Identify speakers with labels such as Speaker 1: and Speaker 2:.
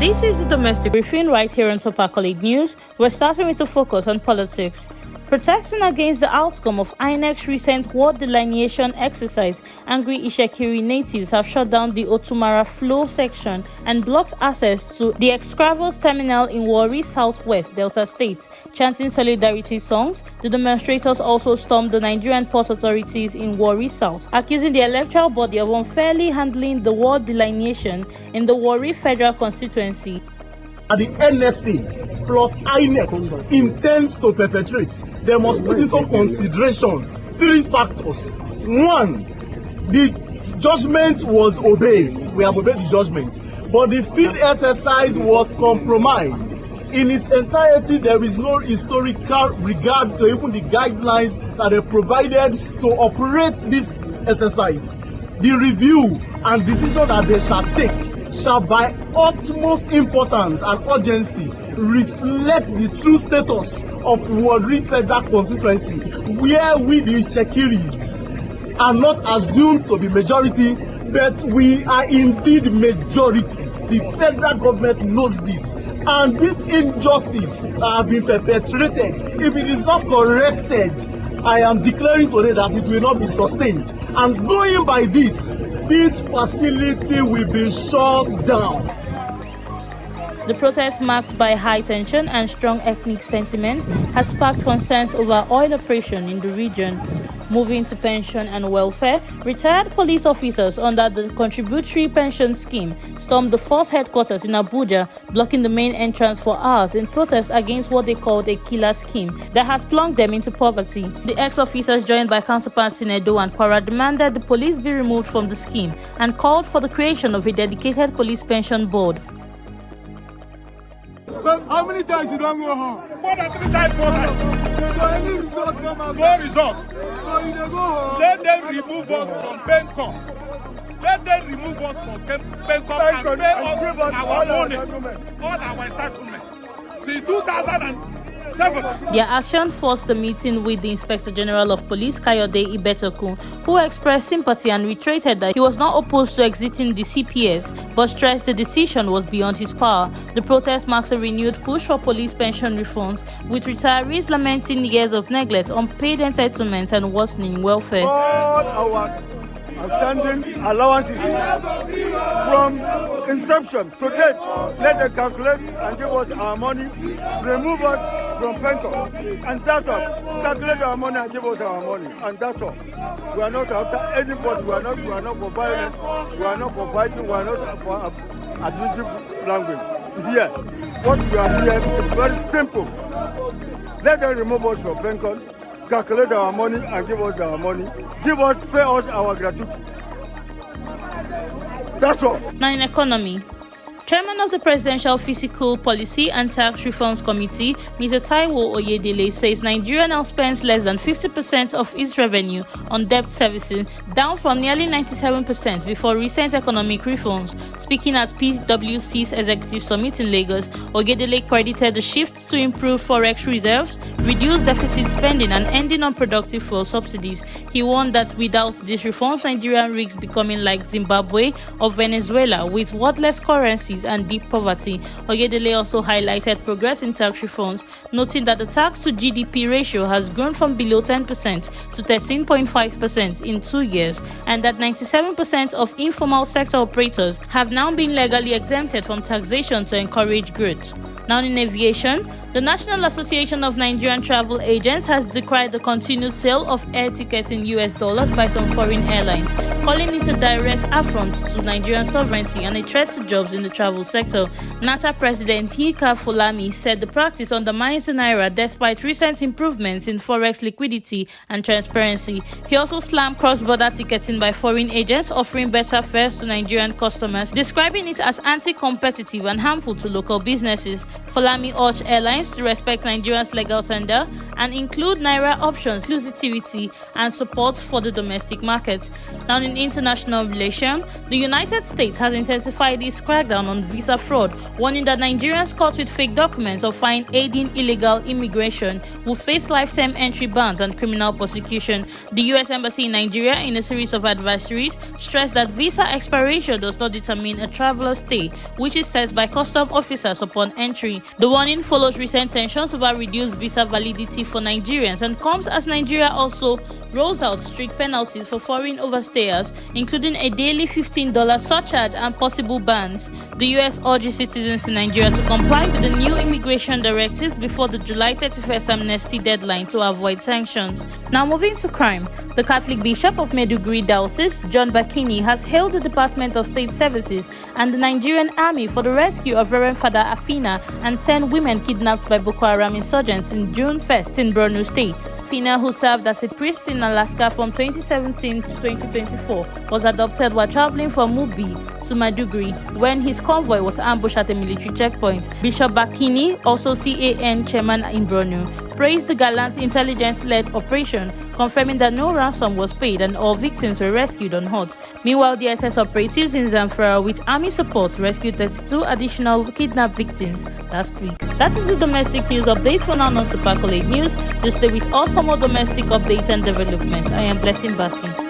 Speaker 1: This is the domestic briefing right here on Top Accolade News. We're starting with a focus on politics. Protesting against the outcome of INEC's recent ward delineation exercise, angry Itsekiri natives have shut down the Otumara flow section and blocked access to the Escravos Terminal in Warri, Southwest Delta State. Chanting solidarity songs, the demonstrators also stormed the Nigerian Ports Authority in Warri South, accusing the electoral body of unfairly handling the ward delineation in the Warri Federal Constituency.
Speaker 2: The NSA plus INEC intends to perpetrate, they must put into consideration three factors. One, the judgment was obeyed. We have obeyed the judgment. But the field exercise was compromised. In its entirety, there is no historical regard to even the guidelines that are provided to operate this exercise. The review and decision that they shall take shall by utmost importance and urgency reflect the true status of Warri Federal Constituency, where we the Itsekiris are not assumed to be majority, but we are indeed majority. The federal government knows this, and this injustice that has been perpetrated, if it is not corrected, I am declaring today that it will not be sustained. And going by this facility will be shut down.
Speaker 1: The protest, marked by high tension and strong ethnic sentiment, has sparked concerns over oil operation in the region. Moving to pension and welfare, retired police officers under the Contributory Pension Scheme stormed the force headquarters in Abuja, blocking the main entrance for hours in protest against what they called a killer scheme that has plunged them into poverty. The ex-officers, joined by counterparts in Edo and Kwara, demanded the police be removed from the scheme and called for the creation of a dedicated police pension board.
Speaker 3: How many times you don't go home?
Speaker 4: More than 3 times, 4 times.
Speaker 3: So any result come out?
Speaker 4: No result.
Speaker 3: So you dey go home?
Speaker 4: Let them remove us from Bencom. Let them remove us from Bencom and pay us our money, all our entitlement. Since 2007.
Speaker 1: Their action forced the meeting with the Inspector General of Police, Kayode Ibetokun, who expressed sympathy and reiterated that he was not opposed to exiting the CPS, but stressed the decision was beyond his power. The protest marks a renewed push for police pension reforms, with retirees lamenting years of neglect, unpaid entitlements, and worsening welfare.
Speaker 3: All our outstanding allowances from inception to date, let them calculate and give us our money, remove us from Penco, and that's all. Calculate our money and give us our money, and that's all. We are not after anybody. We are not for violence. We are not for fighting. We are not for abusive language. Here, what we are here is very simple. Let them remove us from Penco, calculate our money and give us our money. Pay us our gratuity. That's all.
Speaker 1: Now in economy. Chairman of the Presidential Fiscal Policy and Tax Reforms Committee, Mr. Taiwo Oyedele, says Nigeria now spends less than 50% of its revenue on debt servicing, down from nearly 97% before recent economic reforms. Speaking at PwC's Executive Summit in Lagos, Oyedele credited the shift to improve forex reserves, reduce deficit spending, and ending unproductive fuel subsidies. He warned that without these reforms, Nigeria risks becoming like Zimbabwe or Venezuela, with worthless currencies and deep poverty. Oyedele also highlighted progress in tax reforms, noting that the tax to GDP ratio has grown from below 10% to 13.5% in 2 years, and that 97% of informal sector operators have now been legally exempted from taxation to encourage growth. Now in aviation, the National Association of Nigerian Travel Agents has decried the continued sale of air tickets in US dollars by some foreign airlines, calling it a direct affront to Nigerian sovereignty and a threat to jobs in the travel sector. NATA President Yinka Fulami said the practice undermines the naira despite recent improvements in forex liquidity and transparency. He also slammed cross-border ticketing by foreign agents offering better fares to Nigerian customers, describing it as anti-competitive and harmful to local businesses. Fulami urged airlines to respect Nigerians' legal tender and include naira options, exclusivity, and support for the domestic market. Now, in international relations, the United States has intensified its crackdown on visa fraud, warning that Nigerians caught with fake documents or found aiding illegal immigration will face lifetime entry bans and criminal prosecution. The U.S. Embassy in Nigeria, in a series of advisories, stressed that visa expiration does not determine a traveler's stay, which is set by custom officers upon entry. The warning follows recent tensions over reduced visa validity for Nigerians and comes as Nigeria also rolls out strict penalties for foreign overstayers, including a daily $15 surcharge and possible bans. The U.S. urges citizens in Nigeria to comply with the new immigration directives before the July 31st amnesty deadline to avoid sanctions. Now, moving to crime, the Catholic Bishop of Maiduguri Diocese, John Bakini, has hailed the Department of State Services and the Nigerian Army for the rescue of Reverend Father Afina and 10 women kidnapped by Boko Haram insurgents in June 1st in Borno State. Afina, who served as a priest in Alaska from 2017 to 2024, was adopted while traveling from Mubi to Maiduguri when his convoy was ambushed at a military checkpoint. Bishop Bakini, also CAN chairman in Borno, praised the gallant intelligence-led operation, confirming that no ransom was paid and all victims were rescued unhurt. Meanwhile, the SS operatives in Zamfara with army support rescued 32 additional kidnapped victims last week. That is the domestic news update. For now, on to Accolade News. Do stay with us for more domestic updates and development. I am Blessing Bassey.